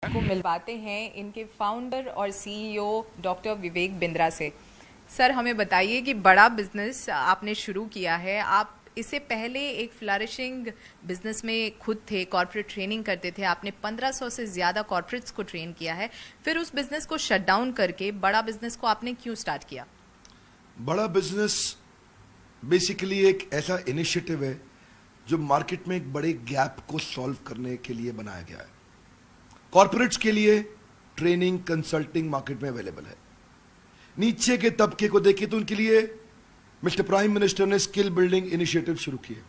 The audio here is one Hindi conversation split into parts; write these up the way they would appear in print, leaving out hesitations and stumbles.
को मिलवाते हैं इनके फाउंडर और सीईओ डॉक्टर विवेक बिंद्रा से। सर, हमें बताइए कि बड़ा बिजनेस आपने शुरू किया है। आप इससे पहले एक फ्लरिशिंग बिजनेस में खुद थे, कॉर्पोरेट ट्रेनिंग करते थे। आपने 1500 से ज़्यादा कॉर्पोरेट्स को ट्रेन किया है। फिर उस बिजनेस को शट डाउन करके बड़ा बिजनेस को आपने क्यों स्टार्ट किया? बड़ा बिजनेस बेसिकली एक ऐसा इनिशिएटिव है जो मार्केट में एक बड़े गैप को सॉल्व करने के लिए बनाया गया है। कॉर्पोरेट्स के लिए ट्रेनिंग कंसल्टिंग मार्केट में अवेलेबल है। नीचे के तबके को देखिए तो उनके लिए मिस्टर प्राइम मिनिस्टर ने स्किल बिल्डिंग इनिशिएटिव शुरू किए।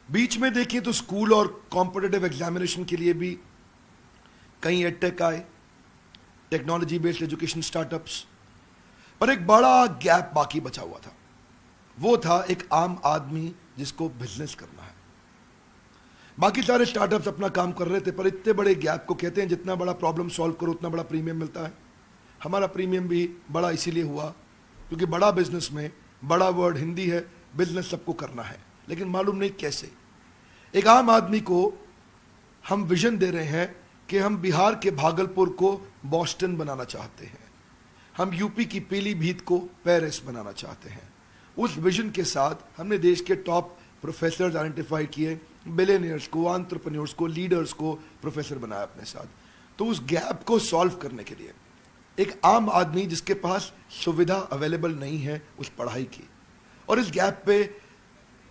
बीच में देखिए तो स्कूल और कॉम्पिटिटिव एग्जामिनेशन के लिए भी कई एडटेक आए, टेक्नोलॉजी बेस्ड एजुकेशन स्टार्टअप्स, पर एक बड़ा गैप बाकी बचा हुआ था। वो था एक आम आदमी जिसको बिजनेस करना है। बाकी सारे स्टार्टअप्स अपना काम कर रहे थे, पर इतने बड़े गैप को कहते हैं जितना बड़ा प्रॉब्लम सॉल्व करो उतना बड़ा प्रीमियम मिलता है। हमारा प्रीमियम भी बड़ा इसीलिए हुआ क्योंकि बड़ा बिजनेस में बड़ा वर्ड हिंदी है, बिजनेस सबको करना है, लेकिन मालूम नहीं कैसे। एक आम आदमी को हम विजन दे रहे हैं कि हम बिहार के भागलपुर को बॉस्टन बनाना चाहते हैं, हम यूपी की पीलीभीत को पेरिस बनाना चाहते हैं। उस विजन के साथ हमने देश के टॉप प्रोफेसर्स आइडेंटिफाई किए, बिलियनियर्स को, एंटरप्रेन्योर्स को, लीडर्स को प्रोफेसर बनाया अपने साथ। तो उस गैप को सॉल्व करने के लिए एक आम आदमी जिसके पास सुविधा अवेलेबल नहीं है उस पढ़ाई की, और इस गैप पे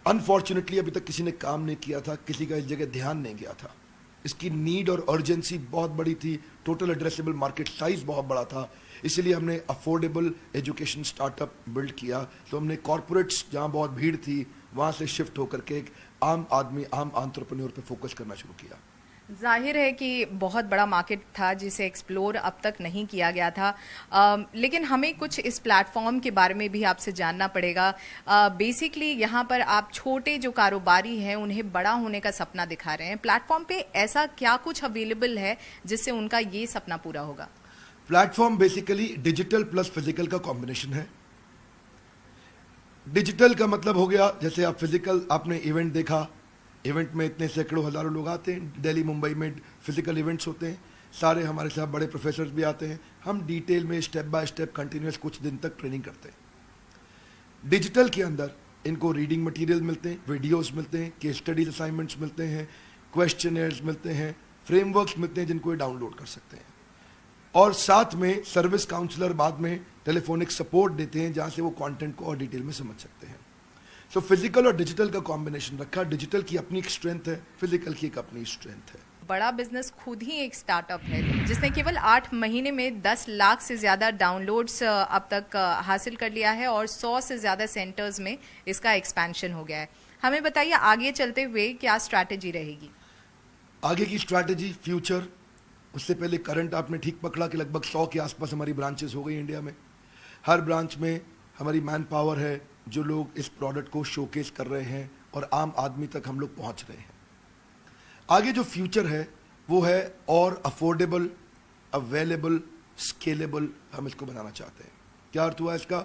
अनफॉर्चुनेटली अभी तक किसी ने काम नहीं किया था, किसी का इस जगह ध्यान नहीं गया था। इसकी नीड और अर्जेंसी बहुत बड़ी थी, टोटल एड्रेसेबल मार्केट साइज बहुत बड़ा था, इसीलिए हमने अफोर्डेबल एजुकेशन स्टार्टअप बिल्ड किया। तो हमने कॉर्पोरेट्स जहां बहुत भीड़ थी वहां से शिफ्ट होकर के एक आम आदमी, आम एंटरप्रेन्योर पे फोकस करना शुरू किया। जाहिर है कि बहुत बड़ा मार्केट था जिसे एक्सप्लोर अब तक नहीं किया गया था, लेकिन हमें कुछ इस प्लेटफॉर्म के बारे में भी आपसे जानना पड़ेगा। बेसिकली यहाँ पर आप छोटे जो कारोबारी हैं उन्हें बड़ा होने का सपना दिखा रहे हैं। प्लेटफॉर्म पे ऐसा क्या कुछ अवेलेबल है जिससे उनका ये सपना पूरा होगा? Platform basically digital plus physical का कॉम्बिनेशन है। डिजिटल का मतलब हो गया, जैसे आप फिजिकल, आपने इवेंट देखा, इवेंट में इतने सैकड़ों हजारों लोग आते हैं, दिल्ली मुंबई में फिजिकल इवेंट्स होते हैं, सारे हमारे साथ बड़े प्रोफेसर्स भी आते हैं, हम डिटेल में स्टेप बाय स्टेप कंटिन्यूस कुछ दिन तक ट्रेनिंग करते हैं। डिजिटल के अंदर इनको रीडिंग मटेरियल मिलते हैं, वीडियोस मिलते हैं, केस स्टडीज असाइनमेंट्स मिलते हैं, क्वेश्चनर्स मिलते हैं, फ्रेमवर्क्स मिलते हैं जिनको ये डाउनलोड कर सकते हैं, और साथ में सर्विस काउंसलर बाद में टेलीफोनिक सपोर्ट देते हैं जहां से वो कंटेंट को और डिटेल में समझ सकते हैं। सो फिजिकल और डिजिटल का कॉम्बिनेशन रखा। डिजिटल की अपनी एक स्ट्रेंथ है, फिजिकल की एक अपनी स्ट्रेंथ है। बड़ा बिजनेस खुद ही एक स्टार्टअप है जिसने केवल 8 महीने में 10 लाख से ज़्यादा डाउनलोड्स अब तक हासिल कर लिया है और 100 से ज़्यादा सेंटर्स में इसका एक्सपेंशन हो गया है। हमें बताइए आगे चलते हुए क्या स्ट्रैटेजी रहेगी? आगे की स्ट्रैटेजी, फ्यूचर, उससे पहले करंट आपने ठीक पकड़ा कि लगभग 100 के आसपास हमारी ब्रांचेस हो गई इंडिया में। हर ब्रांच में हमारी मैन पावर है, जो लोग इस प्रोडक्ट को शोकेस कर रहे हैं और आम आदमी तक हम लोग पहुंच रहे हैं। आगे जो फ्यूचर है वो है और अफोर्डेबल, अवेलेबल, स्केलेबल हम इसको बनाना चाहते हैं। क्या अर्थ हुआ इसका?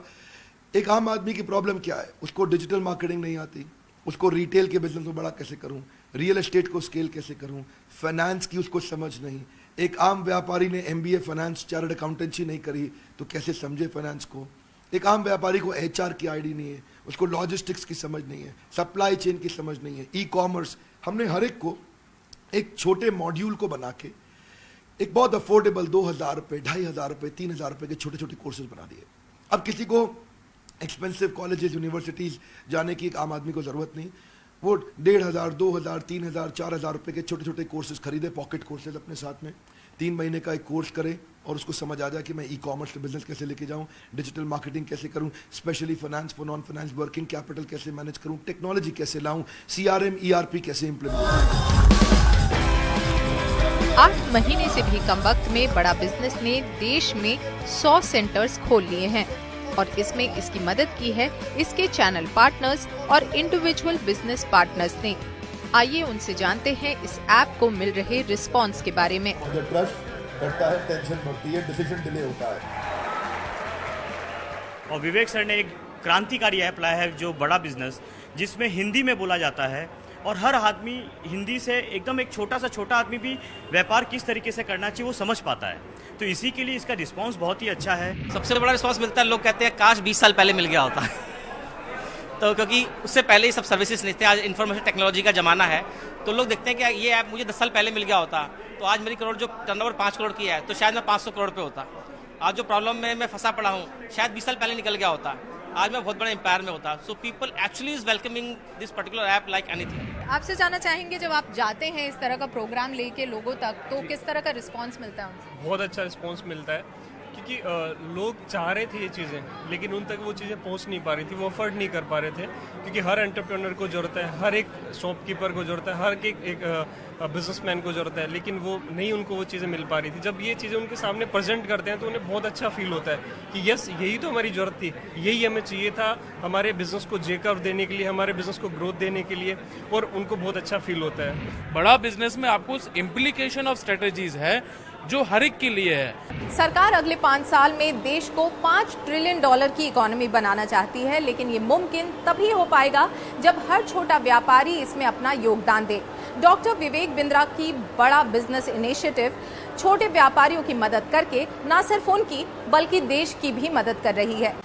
एक आम आदमी की प्रॉब्लम क्या है? उसको डिजिटल मार्केटिंग नहीं आती, उसको रिटेल के बिजनेस को बड़ा कैसे करूं, रियल एस्टेट को स्केल कैसे करूं, फाइनेंस की उसको समझ नहीं। एक आम व्यापारी ने एमबीए फाइनेंस, चार्टर्ड अकाउंटेंसी नहीं करी तो कैसे समझे फाइनेंस को। एक आम व्यापारी को एचआर की आईडी नहीं है, उसको लॉजिस्टिक्स की समझ नहीं है, सप्लाई चेन की समझ नहीं है, ई कॉमर्स। हमने हर एक को एक छोटे मॉड्यूल को बना के एक बहुत अफोर्डेबल 2000 रुपये, 2500 रुपये, 3000 रुपये के छोटे छोटे कोर्सेज बना दिए। अब किसी को एक्सपेंसिव कॉलेजेस, यूनिवर्सिटीज जाने की एक आम आदमी को जरूरत नहीं, वो 1500, 2000, 3000, 4000 रुपये के छोटे छोटे कोर्सेज खरीदे, पॉकेट कोर्सेज अपने साथ में 3 महीने का एक कोर्स करे और उसको समझ आ जाए कि मैं ई कॉमर्स बिजनेस कैसे लेके जाऊं, डिजिटल मार्केटिंग कैसे करूं, specially finance for non finance, working capital कैसे मैनेज करूं, टेक्नोलॉजी कैसे लाऊं, सीआरएम, ईआरपी कैसे इंप्लीमेंट करूं। 8 महीने से भी कम वक्त में बड़ा बिजनेस ने देश में 100 सेंटर्स खोल लिए हैं और इसमें इसकी मदद की है इसके चैनल पार्टनर्स और इंडिविजुअल बिजनेस पार्टनर्स ने। आइए उनसे जानते हैं इस ऐप को मिल रहे रिस्पॉन्स के बारे में। ट्रस्ट बढ़ता है, टेंशन बढ़ती है, डिसीजन डिले होता है। और विवेक सर ने एक क्रांतिकारी ऐप लाया है जो बड़ा बिजनेस, जिसमें हिंदी में बोला जाता है और हर आदमी हिंदी से एकदम एक छोटा आदमी भी व्यापार किस तरीके से करना चाहिए वो समझ पाता है। तो इसी के लिए इसका रिस्पांस बहुत ही अच्छा है। सबसे बड़ा रिस्पांस मिलता है, लोग कहते हैं काश 20 साल पहले मिल गया होता तो क्योंकि उससे पहले ही सब सर्विसेज नहीं थे। आज इन्फॉर्मेशन टेक्नोलॉजी का ज़माना है, तो लोग देखते हैं कि ये ऐप मुझे 10 साल पहले मिल गया होता तो आज मेरी करोड़ जो टर्नओवर 5 करोड़ की है तो शायद मैं 500 करोड़ पे होता। आज जो प्रॉब्लम में मैं फंसा पड़ा हूँ शायद 20 साल पहले निकल गया होता, आज मैं बहुत बड़े एम्पायर में होता। So people actually is welcoming this particular app like anything. आपसे जानना चाहेंगे, जब आप जाते हैं इस तरह का प्रोग्राम लेके लोगों तक, तो किस तरह का रिस्पांस मिलता है उनसे? बहुत अच्छा रिस्पांस मिलता है, क्योंकि लोग चाह रहे थे ये चीज़ें लेकिन उन तक वो चीज़ें पहुंच नहीं पा रही थी, वो अफोर्ड नहीं कर पा रहे थे। क्योंकि हर एंटरप्रेन्योर को ज़रूरत है, हर एक शॉपकीपर को ज़रूरत है, हर एक बिजनेसमैन को ज़रूरत है, लेकिन वो नहीं, उनको वो चीज़ें मिल पा रही थी। जब ये चीज़ें उनके सामने प्रेजेंट करते हैं तो उन्हें बहुत अच्छा फील होता है कि यस, यही तो हमारी ज़रूरत थी, यही हमें चाहिए था हमारे बिजनेस को जेकअप देने के लिए, हमारे बिजनेस को ग्रोथ देने के लिए, और उनको बहुत अच्छा फील होता है। बड़ा बिजनेस में आपको इम्प्लीकेशन ऑफ स्ट्रेटेजीज है जो हर एक के लिए है। सरकार अगले 5 साल में देश को $5 ट्रिलियन की इकोनॉमी बनाना चाहती है, लेकिन ये मुमकिन तभी हो पाएगा जब हर छोटा व्यापारी इसमें अपना योगदान दे। डॉक्टर विवेक बिंद्रा की बड़ा बिजनेस इनिशिएटिव छोटे व्यापारियों की मदद करके न सिर्फ उनकी बल्कि देश की भी मदद कर रही है।